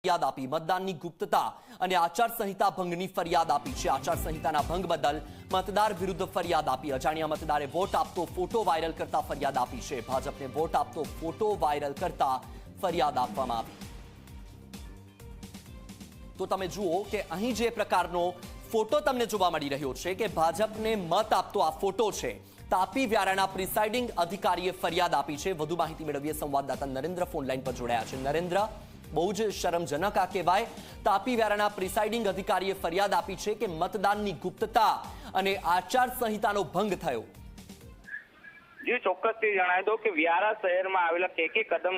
ફરિયાદ આપી મતદાનની ગુપ્તતા અને આચારસંહિતા ભંગની ફરિયાદ આપી છે। આચારસંહિતાના ભંગ બદલ મતદાર વિરુદ્ધ ફરિયાદ આપી। અજાણ્યા મતદારે વોટ આપતો ફોટો વાયરલ કરતા ફરિયાદ આપી છે। ભાજપને વોટ આપતો ફોટો વાયરલ કરતા ફરિયાદ આપવામાં આવી। તો તમે જુઓ કે અહીં જે પ્રકારનો ફોટો તમને જોવા મળી રહ્યો છે કે ભાજપને મત આપતો આ ફોટો છે। તાપી વ્યારાના પ્રિસાઇડિંગ અધિકારીએ ફરિયાદ આપી છે। વધુ માહિતી મેળવીએ સંવાદદાતા નરેન્દ્ર ફોન લાઈન પર જોડાયા છે। નરેન્દ્ર, બહુ જ શરમજનક આ કહેવાય। તાપી વ્યારાના પ્રિસાઇડિંગ અધિકારીએ ફરિયાદ આપી છે કે મતદાનની ગુપ્તતા અને આચારસંહિતાનો ભંગ થયો। जी ચોક્કસથી જણાવી દો કે વ્યારા શહેરમાં આવેલા કે કદમ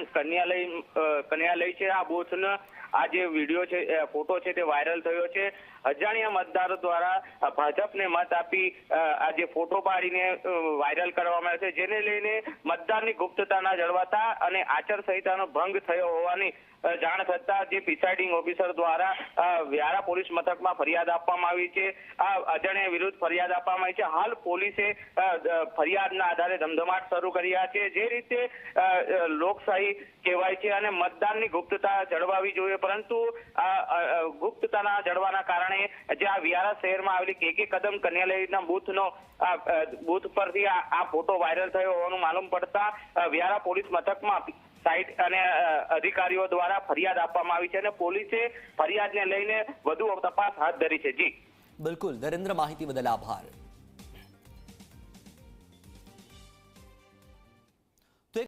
કન્યાલય છે। આ બૂથનો આ જે વિડીયો છે, ફોટો છે તે વાયરલ થયો છે। અજાણ્યા મતદારો દ્વારા ભાજપને મત આપી આ જે ફોટો પાડીને વાયરલ કરવામાં આવ્યો છે, જેને લઈને મતદાનની ગુપ્તતા ન જળવાતા અને આચારસંહિતાનો ભંગ થયો હોવાની જાણ થતા જે પ્રિસાઇડિંગ ઓફિસર દ્વારા વ્યારા પોલીસ મથકમાં ફરિયાદ આપવામાં આવી છે। આ અજાણ્યા વિરુદ્ધ ફરિયાદ આપવામાં આવી છે। હાલ પોલીસે ફરિયાદના આધારે ધમધમાટ શરૂ કર્યા છે। જે રીતે લોકશાહી કહેવાય છે અને મતદાનની ગુપ્તતા જળવાવી જોઈએ, પરંતુ ગુપ્તતાના જળવાના કારણે જે આ વ્યારા શહેરમાં આવેલી કે કદમ કન્યાલયના બૂથ પરથી આ ફોટો વાયરલ થયો હોવાનું માલુમ પડતા વ્યારા પોલીસ મથકમાં સાઇટ અને અધિકારીઓ દ્વારા ફરિયાદ આપવામાં આવી છે અને પોલીસે ફરિયાદને લઈને વધુ તપાસ હાથ ધરી છે। જી બિલકુલ નરેન્દ્ર, માહિતી બદલ આભાર।